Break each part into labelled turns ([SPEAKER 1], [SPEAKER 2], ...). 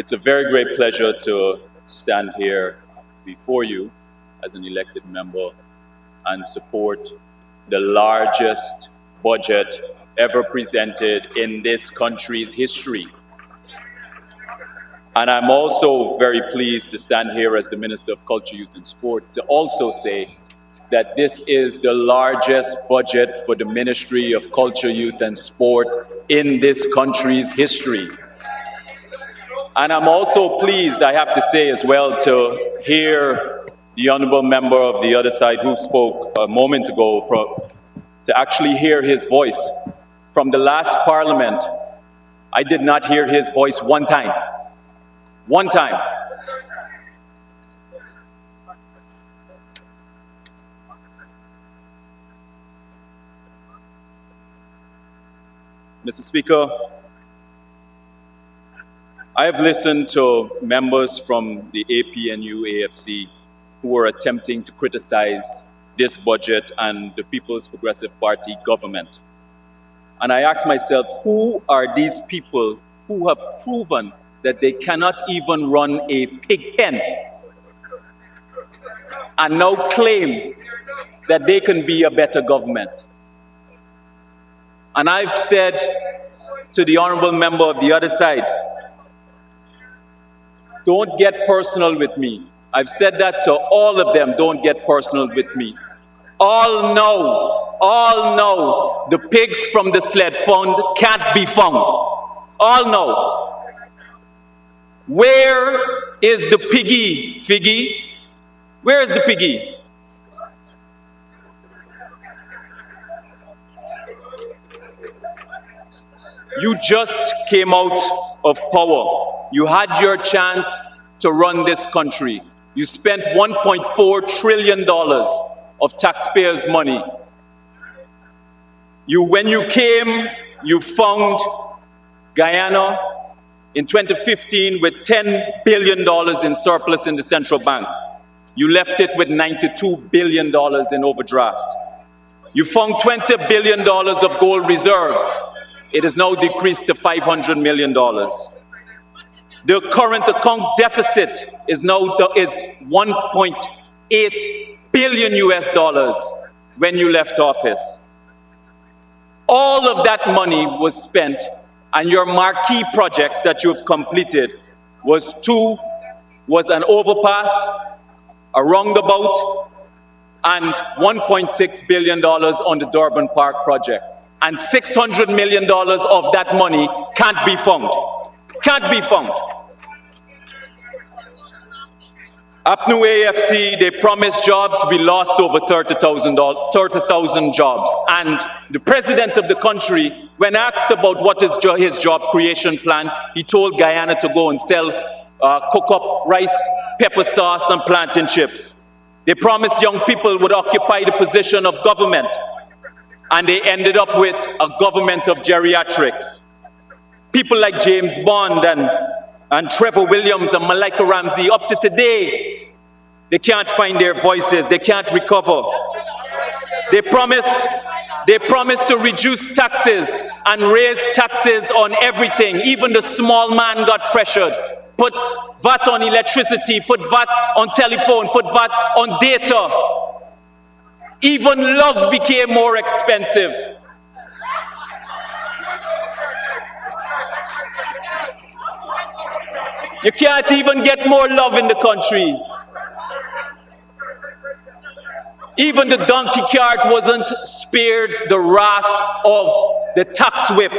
[SPEAKER 1] It's a very great pleasure to stand here before you as an elected member and support the largest budget ever presented in this country's history. And I'm also very pleased to stand here as the Minister of Culture, Youth and Sport to also say that this is the largest budget for the Ministry of Culture, Youth and Sport in this country's history. And I'm also pleased, I have to say as well, to hear the honorable member of the other side who spoke a moment ago, to actually hear his voice. From the last parliament, I did not hear his voice one time. One time. Mr. Speaker, I have listened to members from the APNU AFC who are attempting to criticize this budget and the People's Progressive Party government. And I ask myself, who are these people who have proven that they cannot even run a pig pen and now claim that they can be a better government? And I've said to the honorable member of the other side, don't get personal with me. I've said that to all of them, don't get personal with me. All know the pigs from the sled fund can't be found. All know. Where is the piggy, Figgy? Where is the piggy? You just came out of power. You had your chance to run this country. You spent $1.4 trillion of taxpayers' money. When you came, you found Guyana in 2015 with $10 billion in surplus in the central bank. You left it with $92 billion in overdraft. You found $20 billion of gold reserves. It is now decreased to $500 million. The current account deficit is now $1.8 billion when you left office. All of that money was spent, and your marquee projects that you have completed was an overpass, a roundabout, and $1.6 billion on the Durban Park project. And $600 million of that money can't be found. Can't be found. APNU AFC, they promised jobs. We lost over 30,000 jobs. And the president of the country, when asked about what is his job creation plan, he told Guyana to go and sell cook-up rice, pepper sauce, and plantain chips. They promised young people would occupy the position of government. And they ended up with a government of geriatrics. People like James Bond and Trevor Williams and Malika Ramsey, up to today, they can't find their voices, they can't recover. They promised to reduce taxes and raise taxes on everything. Even the small man got pressured. Put VAT on electricity, put VAT on telephone, put VAT on data. Even love became more expensive. You can't even get more love in the country. Even the donkey cart wasn't spared the wrath of the tax whip.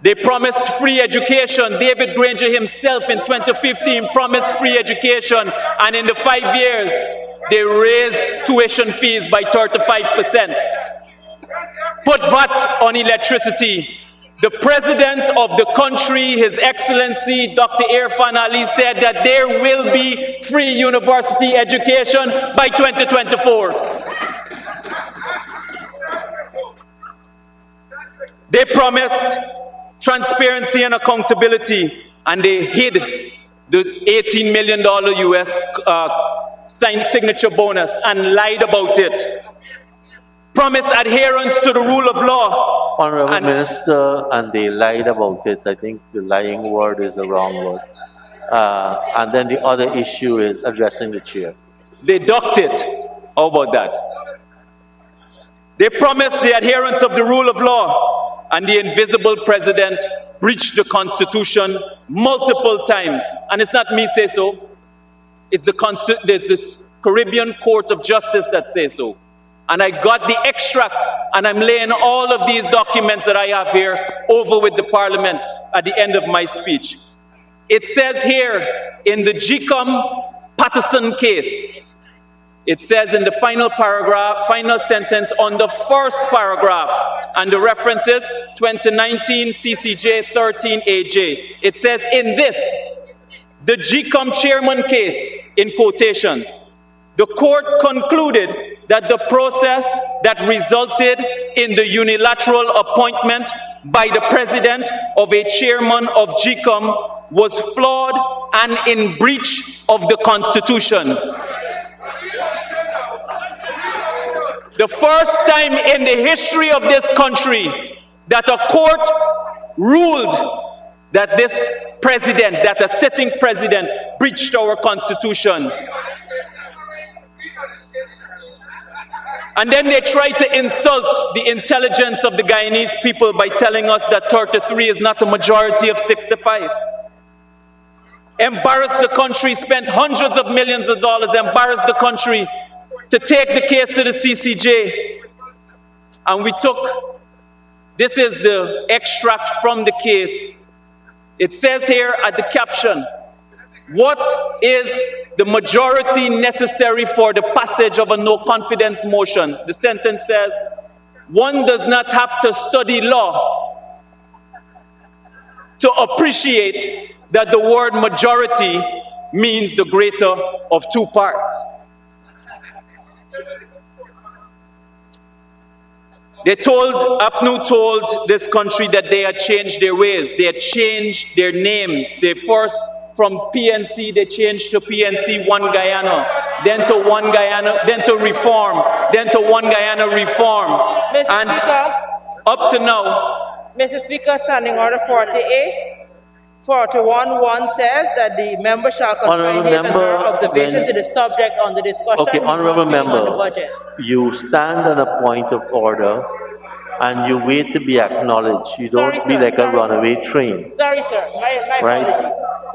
[SPEAKER 1] They promised free education. David Granger himself in 2015 promised free education, and in the 5 years, they raised tuition fees by 35%. Put VAT on electricity. The president of the country, His Excellency Dr. Irfan Ali, said that there will be free university education by 2024. They promised transparency and accountability, and they hid the $18 million US signature bonus and lied about it. Promised adherence to the rule of law,
[SPEAKER 2] Honorable
[SPEAKER 1] And
[SPEAKER 2] Minister, and they lied about it. I think the lying word is the wrong word. And then the other issue is addressing the chair.
[SPEAKER 1] they ducked it. How about that? They promised the adherence of the rule of law, and the invisible president breached the Constitution multiple times. And it's not me say so. It's there's this Caribbean Court of Justice that says so. And I got the extract, and I'm laying all of these documents that I have here over with the Parliament at the end of my speech. It says here in the GCOM-Patterson case, it says in the final paragraph, final sentence on the first paragraph, and the reference is 2019 CCJ 13AJ. It says in this, the GCOM chairman case, in quotations, the court concluded that the process that resulted in the unilateral appointment by the president of a chairman of GCOM was flawed and in breach of the Constitution. The first time in the history of this country that a court ruled that this president, that a sitting president, breached our Constitution. And then they try to insult the intelligence of the Guyanese people by telling us that 33 is not a majority of 65. Embarrass the country, spent hundreds of millions of dollars, embarrass the country to take the case to the CCJ. And we took, this is the extract from the case. It says here at the caption, what is the majority necessary for the passage of a no confidence motion? The sentence says, one does not have to study law to appreciate that the word majority means the greater of two parts. APNU told this country that they had changed their ways. They had changed their names. They first, from PNC, they changed to PNC One Guyana, then to One Guyana, then to Reform, then to One Guyana Reform.
[SPEAKER 3] Mr.
[SPEAKER 1] And
[SPEAKER 3] Speaker,
[SPEAKER 1] up to now,
[SPEAKER 3] Mr. Speaker, Standing Order 40A, 41.1 says that the member shall confine his and her observation to the subject on the discussion.
[SPEAKER 2] Okay, honorable
[SPEAKER 3] on the
[SPEAKER 2] member,
[SPEAKER 3] budget.
[SPEAKER 2] you stand on a point of order and you wait to be acknowledged. You don't
[SPEAKER 3] Sorry,
[SPEAKER 2] be
[SPEAKER 3] sir.
[SPEAKER 2] like a
[SPEAKER 3] Sorry.
[SPEAKER 2] runaway train,
[SPEAKER 3] Sorry, sir. My
[SPEAKER 2] right?
[SPEAKER 3] apologies.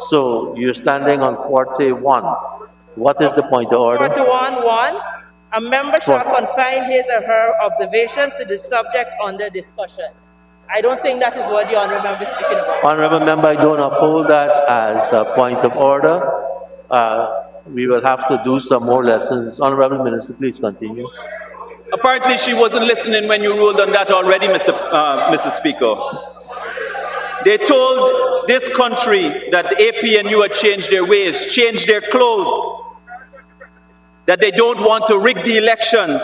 [SPEAKER 2] So you're standing on 41. What is the point of order?
[SPEAKER 3] 41.1, a member shall
[SPEAKER 2] What?
[SPEAKER 3] confine his or her observations to the subject under discussion. I don't think that is what the honourable member is speaking about.
[SPEAKER 2] Honorable member, I don't uphold that as a point of order. We will have to do some more lessons. Honorable Minister, please continue.
[SPEAKER 1] apparently she wasn't listening when you ruled on that already, Mr. Speaker. They told this country that the APNU had changed their ways, changed their clothes, that they don't want to rig the elections,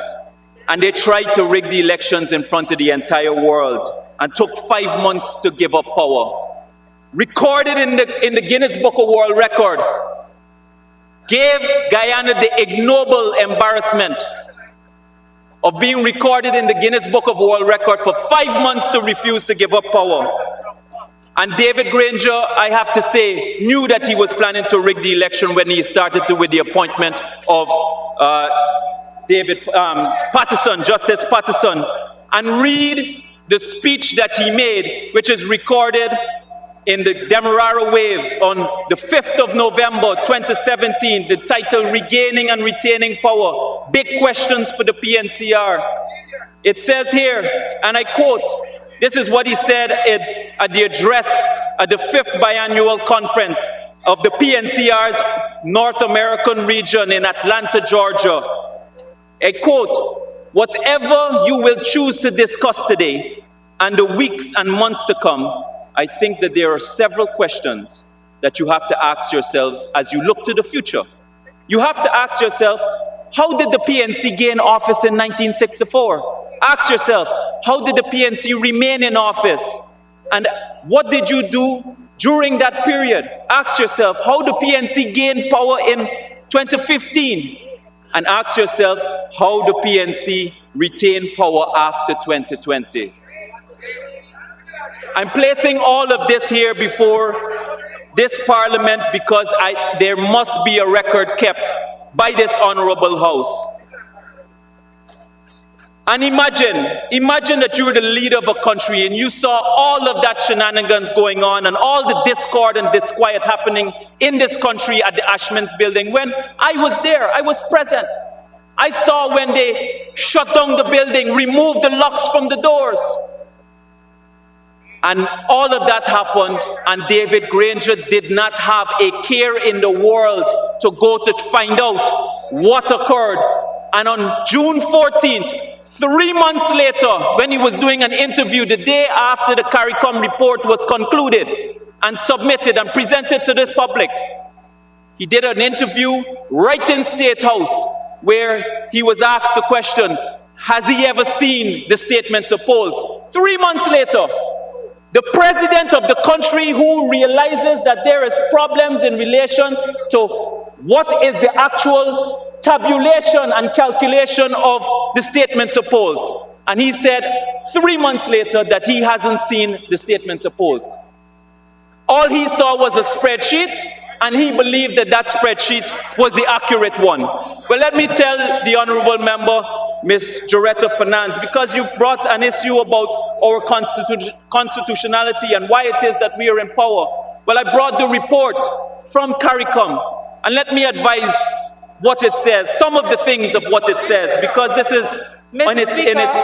[SPEAKER 1] and they tried to rig the elections in front of the entire world and took 5 months to give up power. Recorded in the Guinness Book of World Record, gave Guyana the ignoble embarrassment of being recorded in the Guinness Book of World Record for 5 months to refuse to give up power. And David Granger, I have to say, knew that he was planning to rig the election when he started with the appointment of Patterson, Justice Patterson. And read the speech that he made, which is recorded in the Demerara Waves on the 5th of November 2017, the title, Regaining and Retaining Power, Big Questions for the PNCR. It says here, and I quote, this is what he said at the address at the 5th biannual conference of the PNCR's North American region in Atlanta, Georgia. I quote, whatever you will choose to discuss today and the weeks and months to come, I think that there are several questions that you have to ask yourselves as you look to the future. You have to ask yourself, how did the PNC gain office in 1964? Ask yourself, how did the PNC remain in office? And what did you do during that period? Ask yourself, how the PNC gained power in 2015? And ask yourself, how the PNC retained power after 2020? I'm placing all of this here before this Parliament because there must be a record kept by this honorable House. And imagine that you were the leader of a country and you saw all of that shenanigans going on and all the discord and disquiet happening in this country at the Ashman's building. When I was there, I was present. I saw when they shut down the building, removed the locks from the doors. And all of that happened, and David Granger did not have a care in the world to go to find out what occurred. And on June 14th, 3 months later, when he was doing an interview the day after the CARICOM report was concluded and submitted and presented to this public, he did an interview right in State House where he was asked the question, has he ever seen the statements of polls? 3 months later, the president of the country who realizes that there is problems in relation to what is the actual tabulation and calculation of the statements of polls. And he said 3 months later that he hasn't seen the statements of polls. All he saw was a spreadsheet, and he believed that that spreadsheet was the accurate one. Well, let me tell the honorable member, Ms. Joretta Finance, because you brought an issue about our constitutionality and why it is that we are in power. Well, I brought the report from CARICOM, and let me advise what it says, some of the things of what it says, because this is in its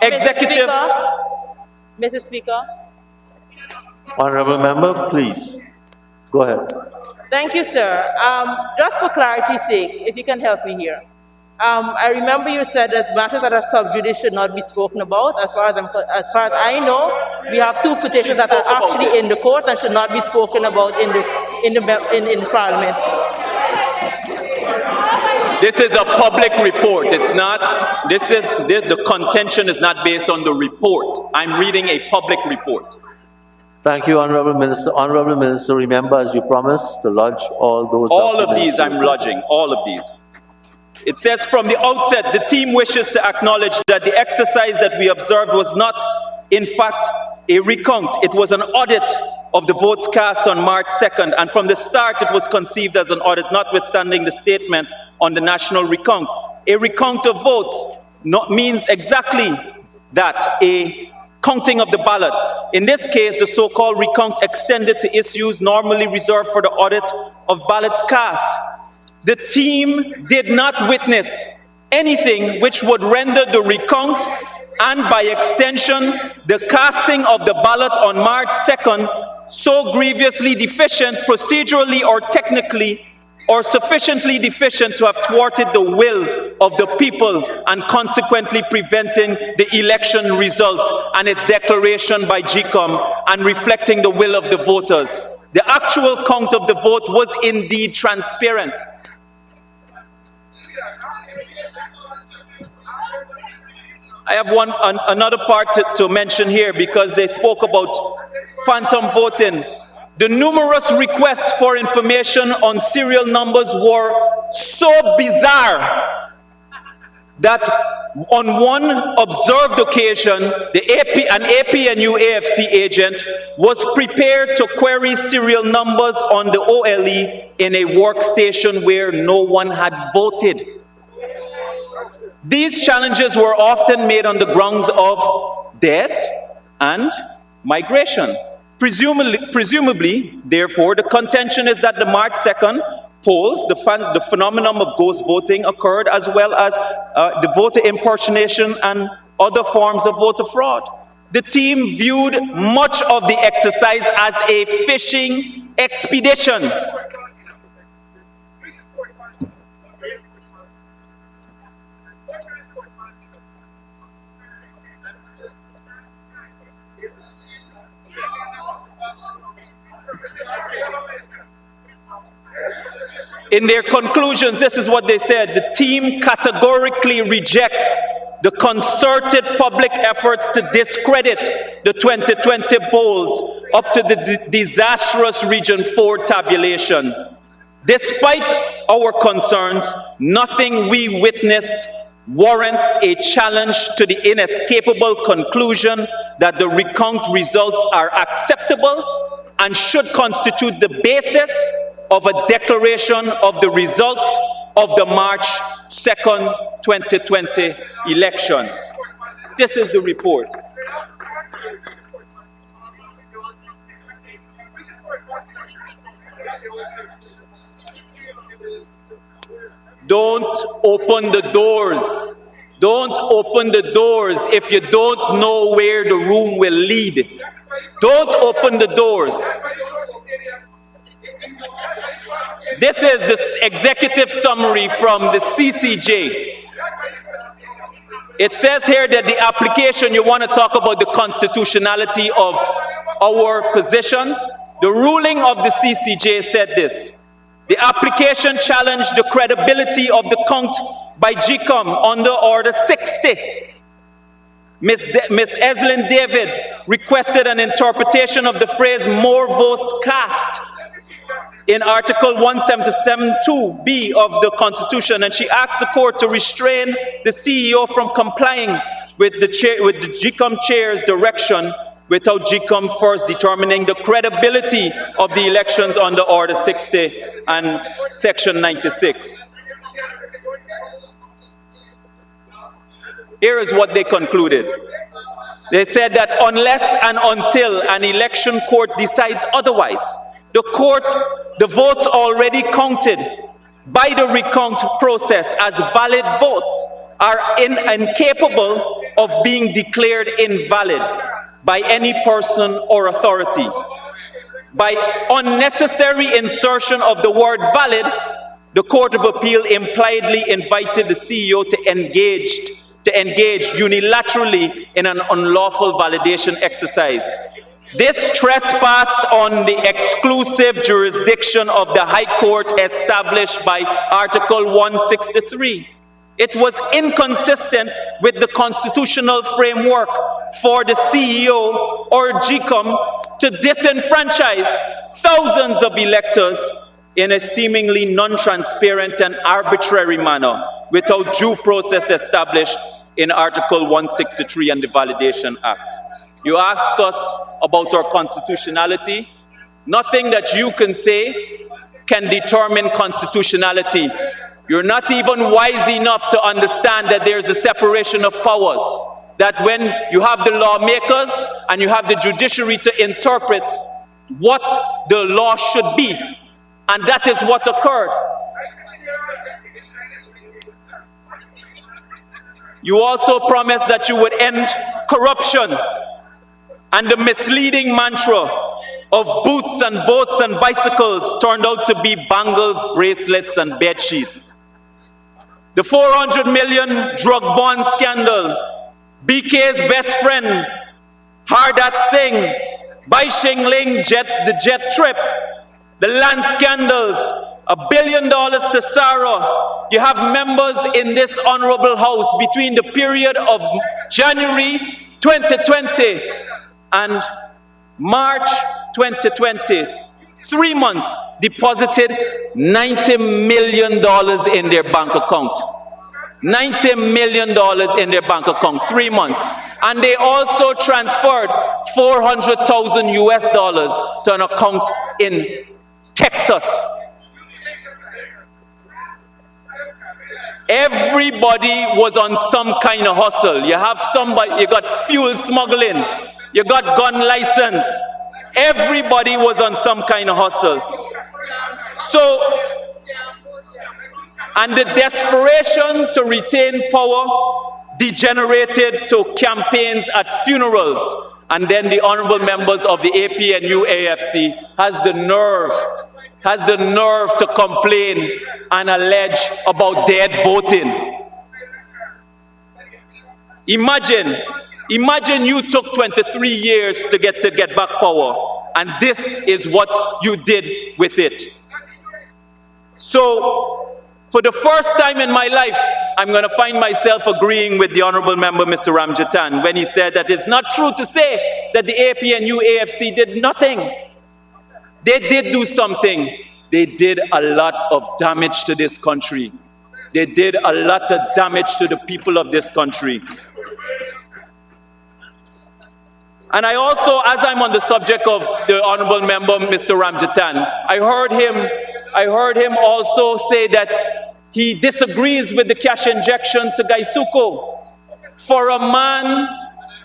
[SPEAKER 1] executive.
[SPEAKER 3] Mr. Speaker.
[SPEAKER 2] Honorable member, please. Go ahead.
[SPEAKER 3] Thank you, sir. Just for clarity's sake, if you can help me here. I remember you said that matters that are sub judice should not be spoken about. As far as I know, we have 2 petitions that are actually in the court and should not be spoken about in the Parliament.
[SPEAKER 1] This is a public report. It's not. The contention is not based on the report. I'm reading a public report.
[SPEAKER 2] Thank you, Honorable Minister. Honorable Minister, remember, as you promised, to lodge all those
[SPEAKER 1] All of
[SPEAKER 2] documents.
[SPEAKER 1] these I'm lodging, all of these. It says from the outset, the team wishes to acknowledge that the exercise that we observed was not, in fact, a recount. It was an audit of the votes cast on March 2nd, and from the start it was conceived as an audit, notwithstanding the statement on the national recount. A recount of votes means exactly that, a counting of the ballots. In this case, the so-called recount extended to issues normally reserved for the audit of ballots cast. The team did not witness anything which would render the recount and by extension the casting of the ballot on March 2nd so grievously deficient procedurally or technically, or sufficiently deficient to have thwarted the will of the people and consequently preventing the election results and its declaration by GCOM and reflecting the will of the voters. The actual count of the vote was indeed transparent. I have another part to mention here because they spoke about phantom voting. The numerous requests for information on serial numbers were so bizarre that on one observed occasion, an APNU AFC agent was prepared to query serial numbers on the OLE in a workstation where no one had voted. These challenges were often made on the grounds of debt and migration. Presumably, therefore, the contention is that the March 2nd polls, the phenomenon of ghost voting occurred, as well as the voter impersonation and other forms of voter fraud. The team viewed much of the exercise as a fishing expedition. In their conclusions, this is what they said: the team categorically rejects the concerted public efforts to discredit the 2020 polls up to the disastrous Region 4 tabulation. Despite our concerns, nothing we witnessed warrants a challenge to the inescapable conclusion that the recount results are acceptable and should constitute the basis of a declaration of the results of the March 2nd, 2020 elections. This is the report. Don't open the doors. Don't open the doors if you don't know where the room will lead. Don't open the doors. This is the executive summary from the CCJ. It says here that the application, you want to talk about the constitutionality of our positions. The ruling of the CCJ said this: the application challenged the credibility of the count by GCOM under Order 60. Ms. Eslyn David requested an interpretation of the phrase "more votes cast" in Article 177(2)(b) of the Constitution, and she asked the court to restrain the CEO from complying with the GCOM chair's direction without GCOM first determining the credibility of the elections under Order 60 and Section 96. Here is what they concluded. They said that unless and until an election court decides otherwise, the votes already counted by the recount process as valid votes are incapable of being declared invalid by any person or authority. By unnecessary insertion of the word valid, the Court of Appeal impliedly invited the CEO to engage unilaterally in an unlawful validation exercise. This trespassed on the exclusive jurisdiction of the High Court established by Article 163. It was inconsistent with the constitutional framework for the CEO or GCOM to disenfranchise thousands of electors in a seemingly non-transparent and arbitrary manner without due process established in Article 163 and the Validation Act. You ask us about our constitutionality. Nothing that you can say can determine constitutionality. You're not even wise enough to understand that there's a separation of powers, that when you have the lawmakers and you have the judiciary to interpret what the law should be, and that is what occurred. You also promised that you would end corruption, and the misleading mantra of boots and boats and bicycles turned out to be bangles, bracelets, and bed sheets. The 400 million drug bond scandal, BK's best friend, Hardat Singh, Bai Shing Ling the jet trip, the land scandals, $1 billion to Sarah. You have members in this honorable house between the period of January 2020 and March 2020, 3 months, deposited $90 million in their bank account. $90 million in their bank account, 3 months. And they also transferred $400,000 US to an account in Texas. Everybody was on some kind of hustle. You have somebody, you got fuel smuggling, you got gun license. Everybody was on some kind of hustle. So, and the desperation to retain power degenerated to campaigns at funerals. And then the honorable members of the APNU AFC has the nerve to complain and allege about dead voting. Imagine you took 23 years to get back power, and this is what you did with it. So, for the first time in my life, I'm going to find myself agreeing with the honorable member, Mr. Ramjatan, when he said that it's not true to say that the APNU AFC did nothing. They did do something. They did a lot of damage to this country. They did a lot of damage to the people of this country. And I also, as I'm on the subject of the honorable member, Mr. Ramjatan, I heard him also say that he disagrees with the cash injection to Gaisuko. For a man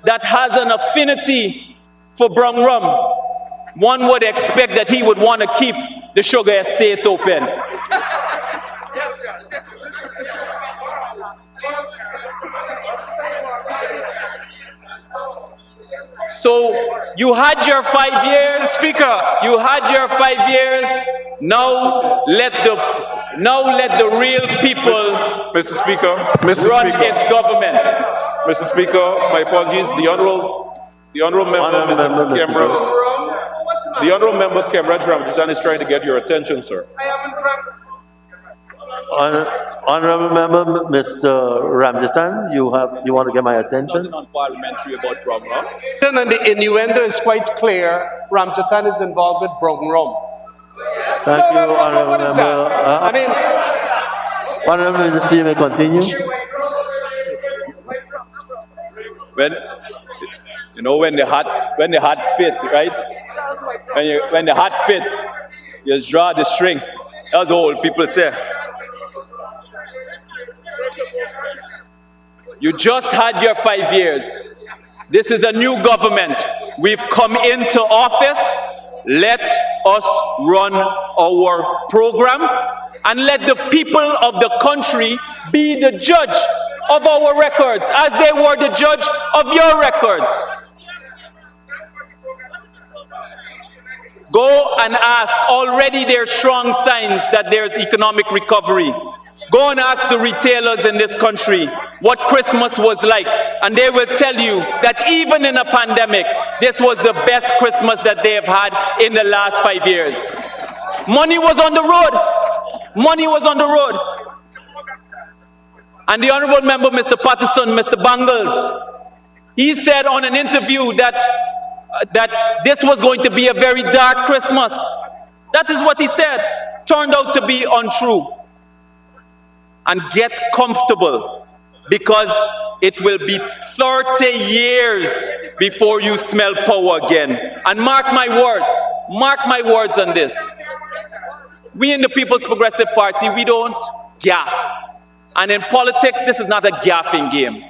[SPEAKER 1] that has an affinity for brown rum, one would expect that he would want to keep the sugar estates open. So you had your 5 years.
[SPEAKER 4] Mr. Speaker.
[SPEAKER 1] You had your 5 years. Now let the real people
[SPEAKER 4] Mr. Speaker.
[SPEAKER 1] run its government.
[SPEAKER 4] Mr. Speaker, my apologies. The honorable member, Mr. Kemraj. The honorable member Kemraj Ramjatan is trying to get your attention, sir.
[SPEAKER 2] Honorable member, Mr. Ramjatan, you want to get my attention?
[SPEAKER 1] Nothing unparliamentary about brown rum.
[SPEAKER 5] And the innuendo is quite clear. Ramjatan is involved with brown rum.
[SPEAKER 2] Thank you, honorable
[SPEAKER 5] What is
[SPEAKER 2] member.
[SPEAKER 5] that? I mean,
[SPEAKER 2] Honorable Minister, you may continue.
[SPEAKER 1] When the heart fit, right? When the heart fit, you just draw the string. That's all people say. You just had your 5 years. This is a new government. We've come into office. Let us run our program and let the people of the country be the judge of our records as they were the judge of your records. Go and ask. Already there's strong signs that there's economic recovery. Go and ask the retailers in this country what Christmas was like, and they will tell you that even in a pandemic, this was the best Christmas that they have had in the last 5 years. Money was on the road. Money was on the road. And the honorable member, Mr. Patterson, Mr. Bangles, he said on an interview that this was going to be a very dark Christmas. That is what he said. Turned out to be untrue. And get comfortable, because it will be 30 years before you smell power again. And mark my words on this. We in the People's Progressive Party, we don't gaff. And in politics, this is not a gaffing game.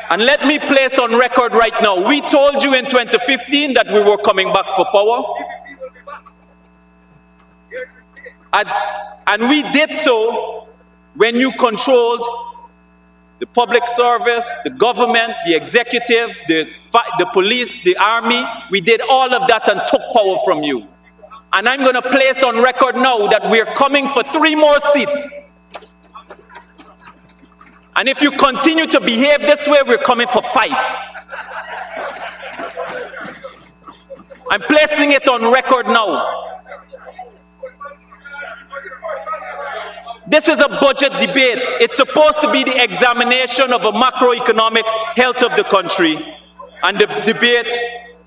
[SPEAKER 1] And let me place on record right now, we told you in 2015 that we were coming back for power. And we did so when you controlled the public service, the government, the executive, the police, the army. We did all of that and took power from you. And I'm going to place on record now that we're coming for 3 more seats. And if you continue to behave this way, we're coming for 5. I'm placing it on record now. This is a budget debate. It's supposed to be the examination of a macroeconomic health of the country, and the debate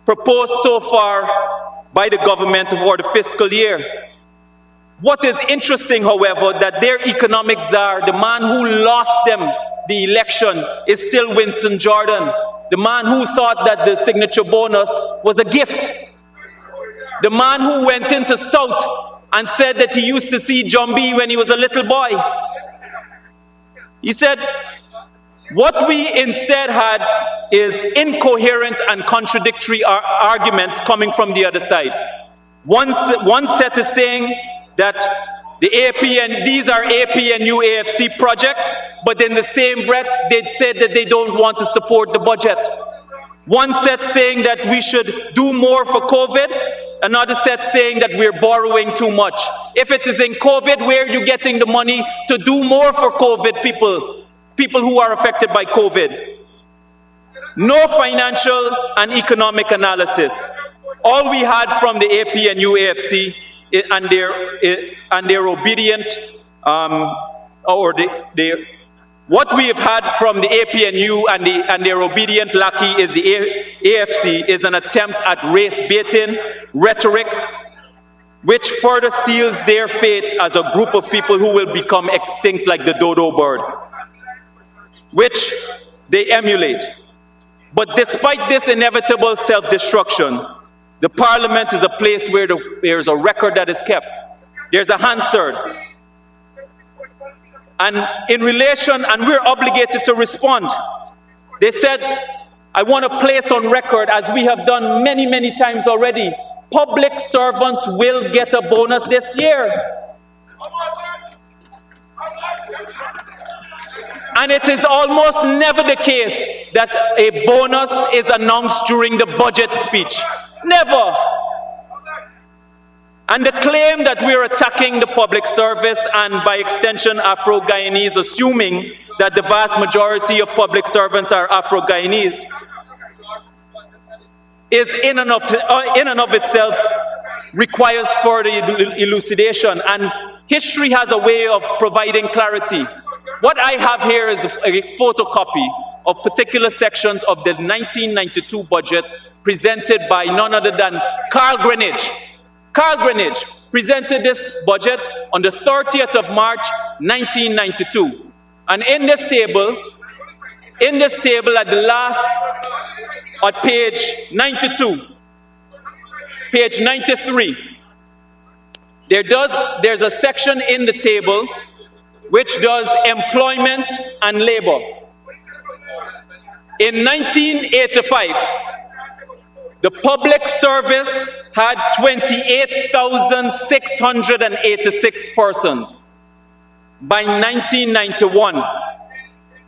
[SPEAKER 1] proposed so far by the government for the fiscal year. What is interesting, however, that their economic czar, the man who lost them the election, is still Winston Jordan, the man who thought that the signature bonus was a gift, the man who went into South and said that he used to see John B. when he was a little boy. He said, what we instead had is incoherent and contradictory arguments coming from the other side. One set is saying that the AP and these are AP and new AFC projects, but in the same breath, they said that they don't want to support the budget. One set saying that we should do more for COVID, another set saying that we're borrowing too much. If it is in COVID, where are you getting the money to do more for COVID people who are affected by COVID? No financial and economic analysis. All we had from the AP and UAFC and their obedient, what we have had from the APNU and their obedient lackey is the AFC is an attempt at race baiting, rhetoric, which further seals their fate as a group of people who will become extinct like the dodo bird, which they emulate. But despite this inevitable self-destruction, the parliament is a place where there's a record that is kept. There's a Hansard. And in relation, and we're obligated to respond. They said, I want to place on record, as we have done many, many times already, public servants will get a bonus this year. And it is almost never the case that a bonus is announced during the budget speech. Never. And the claim that we're attacking the public service and by extension Afro-Guyanese, assuming that the vast majority of public servants are Afro-Guyanese, is in and of itself requires further elucidation. And history has a way of providing clarity. What I have here is a photocopy of particular sections of the 1992 budget presented by none other than Carl Greenidge. Carl Greenidge presented this budget on the 30th of March, 1992. And in this table at the last, at page 92, page 93, there's a section in the table which does employment and labor. In 1985, the public service had 28,686 persons. By 1991,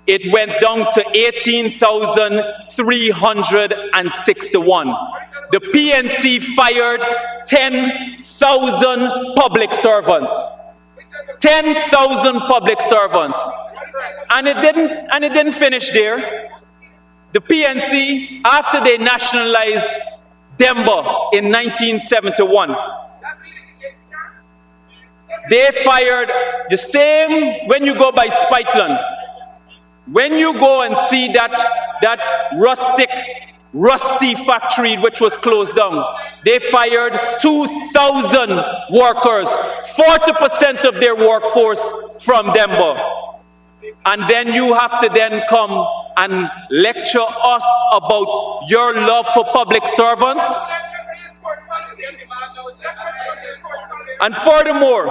[SPEAKER 1] it went down to 18,361. The PNC fired 10,000 public servants. 10,000 public servants. And it didn't finish there. The PNC, after they nationalized Denver in 1971, they fired the same. When you go by Spikeland, when you go and see that rusty factory which was closed down, they fired 2,000 workers, 40% of their workforce from Denver. And then you have to then come and lecture us about your love for public servants. And furthermore,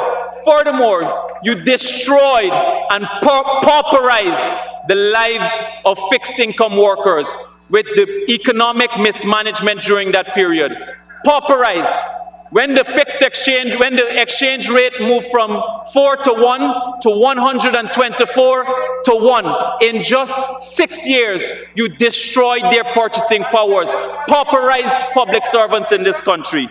[SPEAKER 1] you destroyed and pauperized the lives of fixed income workers with the economic mismanagement during that period. Pauperized. When the exchange rate moved from 4 to 1 to 124 to 1, in just 6 years, you destroyed their purchasing powers, pauperized public servants in this country.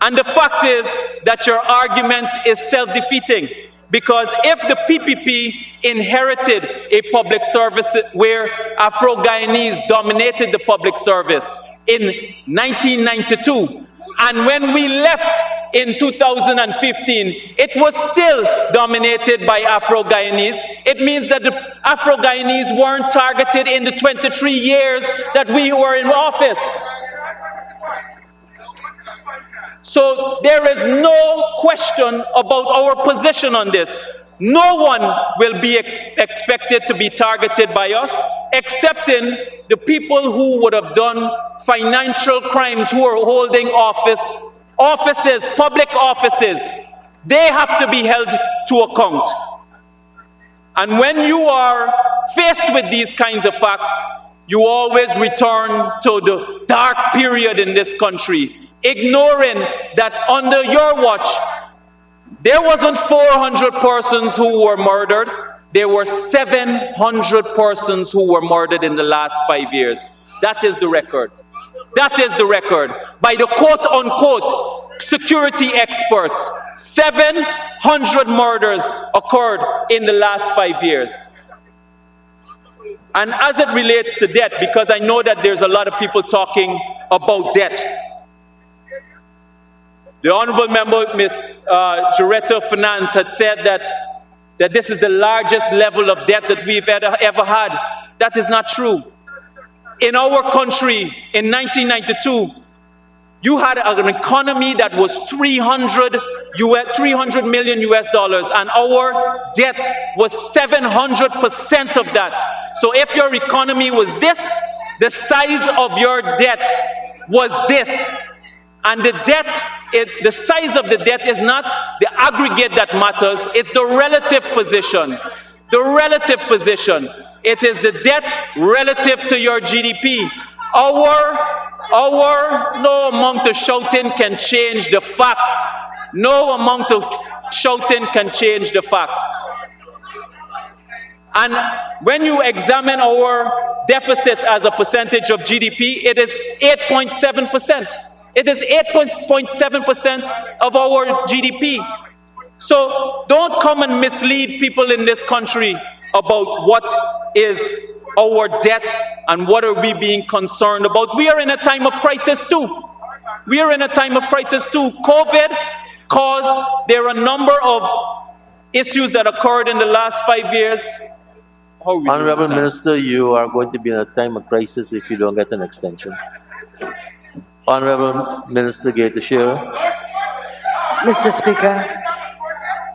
[SPEAKER 1] And the fact is that your argument is self-defeating, because if the PPP inherited a public service where Afro-Guyanese dominated the public service in 1992, and when we left in 2015, it was still dominated by Afro-Guyanese, it means that the Afro-Guyanese weren't targeted in the 23 years that we were in office. So there is no question about our position on this. No one will be expected to be targeted by us, excepting the people who would have done financial crimes, who are holding offices, public offices. They have to be held to account. And when you are faced with these kinds of facts, you always return to the dark period in this country, ignoring that under your watch, there wasn't 400 persons who were murdered. There were 700 persons who were murdered in the last 5 years. That is the record. That is the record. By the quote-unquote security experts, 700 murders occurred in the last 5 years. And as it relates to debt, because I know that there's a lot of people talking about debt, the Honorable Member, Ms. Director of Finance, had said that this is the largest level of debt that we've ever had. That is not true. In our country, in 1992, You had an economy that was 300 million US dollars, and our debt was 700% of that. So if your economy was this, the size of your debt was this. And the size of the debt is not the aggregate that matters, it's the relative position. The relative position. It is the debt relative to your GDP. No amount of shouting can change the facts. No amount of shouting can change the facts. And when you examine our deficit as a percentage of GDP, it is 8.7%. It is 8.7% of our GDP. So don't come and mislead people in this country about what is our debt and what are we being concerned about. We are in a time of crisis too. We are in a time of crisis too. COVID caused, there are a number of issues that occurred in the last 5 years.
[SPEAKER 2] Honorable Minister, you are going to be in a time of crisis if you don't get an extension. Honorable Minister Gator Shearer.
[SPEAKER 6] Mr. Speaker,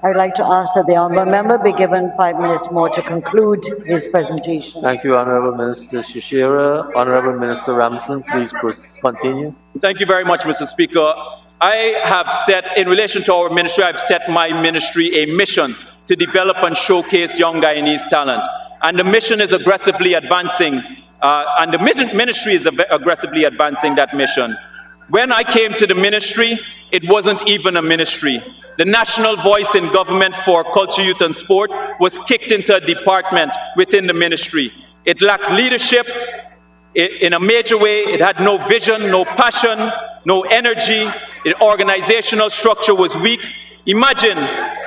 [SPEAKER 6] I'd like to ask that the honourable member be given 5 minutes more to conclude his presentation.
[SPEAKER 2] Thank you, Honorable Minister Shearer. Honorable Minister Ramson, please continue.
[SPEAKER 1] Thank you very much, Mr. Speaker. I have set, in relation to our ministry, I've set my ministry a mission to develop and showcase young Guyanese talent. And the mission is aggressively advancing, and the ministry is aggressively advancing that mission. When I came to the ministry, it wasn't even a ministry. The national voice in government for culture, youth, and sport was kicked into a department within the ministry. It lacked leadership in a major way. It had no vision, no passion, no energy. The organizational structure was weak. Imagine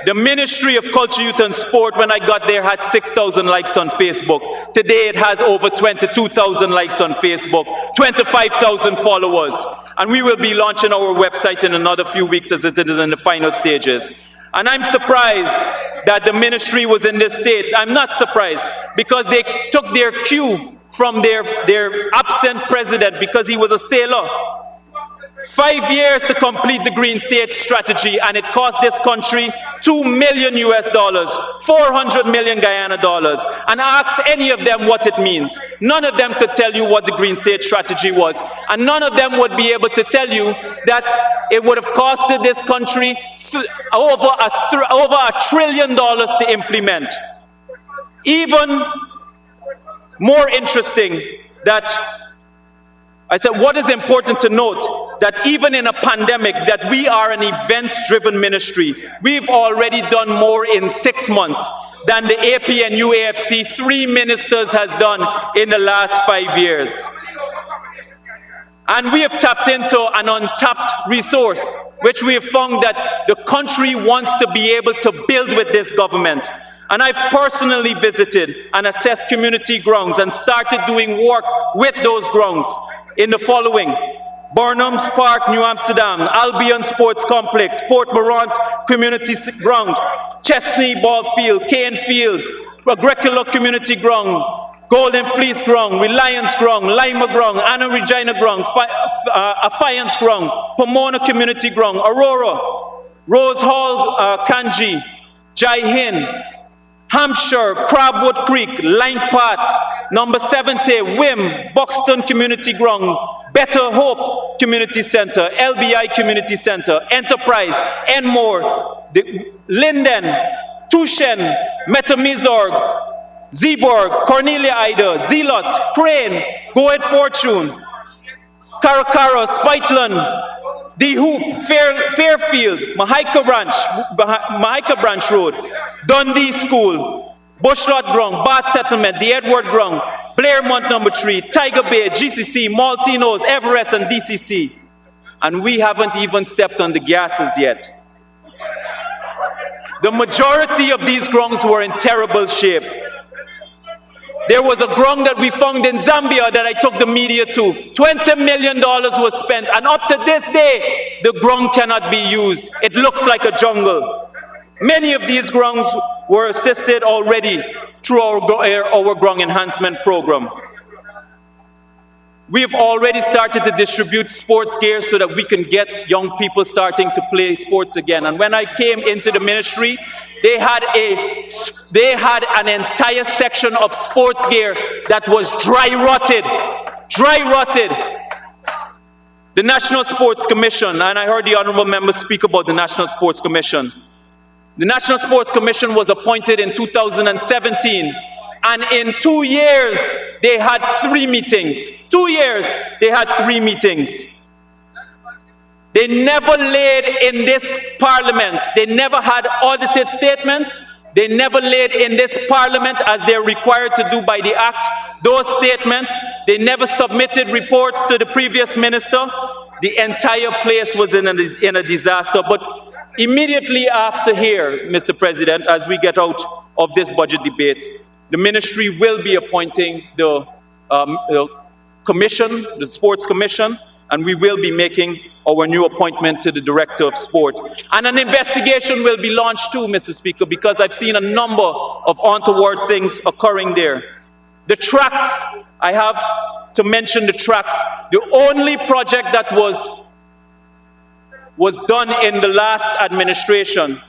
[SPEAKER 1] the Ministry of Culture, Youth, and Sport, when I got there, had 6,000 likes on Facebook. Today it has over 22,000 likes on Facebook, 25,000 followers. And we will be launching our website in another few weeks as it is in the final stages. And I'm surprised that the ministry was in this state. I'm not surprised, because they took their cue from their absent president because he was a sailor. 5 years to complete the Green State strategy, and it cost this country $2 million US dollars, 400 million Guyana dollars, and asked any of them what it means. None of them could tell you what the Green State strategy was, and none of them would be able to tell you that it would have costed this country over $1 trillion to implement. Even more interesting that I said, what is important to note, that even in a pandemic, that we are an events-driven ministry. We've already done more in 6 months than the AP and UAFC 3 ministers has done in the last 5 years. And we have tapped into an untapped resource, which we have found that the country wants to be able to build with this government. And I've personally visited and assessed community grounds and started doing work with those grounds in the following: Burnham's Park, New Amsterdam, Albion Sports Complex, Port Morant Community Ground, Chesney Ball Field, Cane Field, Agricola Community Ground, Golden Fleece Ground, Reliance Ground, Lima Ground, Anna Regina Ground, Affiance Ground, Pomona Community Ground, Aurora, Rose Hall, Kanji, Jai Hind, Hampshire, Crabwood Creek, Line Path, number 70, Wim, Buxton Community Ground, Better Hope Community Center, LBI Community Center, Enterprise, Enmore, Linden, Tushen, Metamizorg, Zeeburg, Cornelia Ida, Zealot, Crane, Go Ahead Fortune, Caracara, Spiteland, De Hoop, Fairfield, Mahika Branch Road, Dundee School, Bushlot Ground, Bath Settlement, the Edward Ground, Blairmont number 3, Tiger Bay, GCC, Maltinos, Everest, and DCC. And we haven't even stepped on the gases yet. The majority of these grounds were in terrible shape. There was a ground that we found in Zambia that I took the media to. $20 million was spent, and up to this day, the ground cannot be used. It looks like a jungle. Many of these grounds were assisted already through our ground enhancement program. We've already started to distribute sports gear so that we can get young people starting to play sports again. And when I came into the ministry, they had an entire section of sports gear that was dry rotted. The National Sports Commission, and I heard the honorable member speak about the National Sports Commission. The National Sports Commission was appointed in 2017, and in 2 years, they had 3 meetings. 2 years, they had 3 meetings. They never laid in this parliament, they never had audited statements, they never laid in this parliament, as they're required to do by the act, those statements. They never submitted reports to the previous minister. The entire place was in a disaster. But immediately after here, Mr. President, as we get out of this budget debates, the ministry will be appointing the commission, the sports commission, and we will be making our new appointment to the Director of Sport. And an investigation will be launched too, Mr. Speaker, because I've seen a number of untoward things occurring there. The tracks, I have to mention the tracks. The only project that was done in the last administration,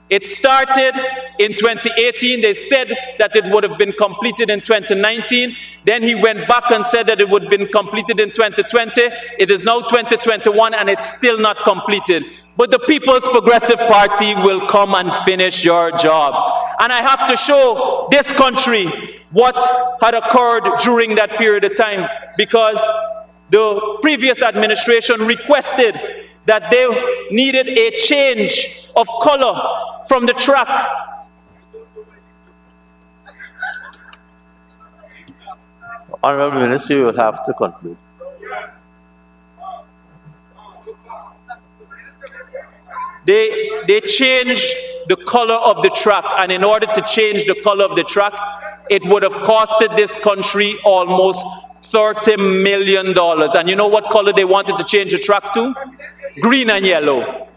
[SPEAKER 1] it started in 2018. They said that it would have been completed in 2019. Then he went back and said that it would have been completed in 2020. It is now 2021 and it's still not completed. But the People's Progressive Party will come and finish your job. And I have to show this country what had occurred during that period of time, because the previous administration requested that they needed a change of color from the track.
[SPEAKER 2] Honorable Minister, you will have to conclude.
[SPEAKER 1] They changed the color of the track, and in order to change the color of the track, it would have costed this country almost $30 million. And you know what color they wanted to change the track to? Green and yellow.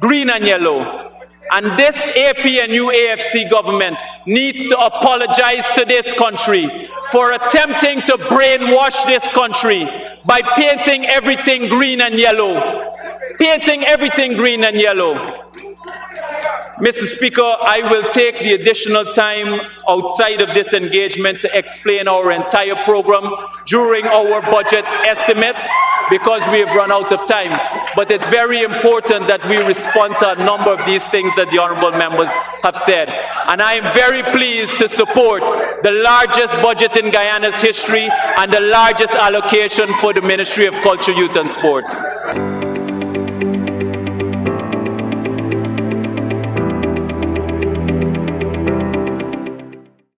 [SPEAKER 1] Green and yellow. And this APNU AFC government needs to apologize to this country for attempting to brainwash this country by painting everything green and yellow. Painting everything green and yellow. Mr. Speaker, I will take the additional time outside of this engagement to explain our entire program during our budget estimates, because we have run out of time. But it's very important that we respond to a number of these things that the honorable members have said. And I am very pleased to support the largest budget in Guyana's history and the largest allocation for the Ministry of Culture, Youth and Sport.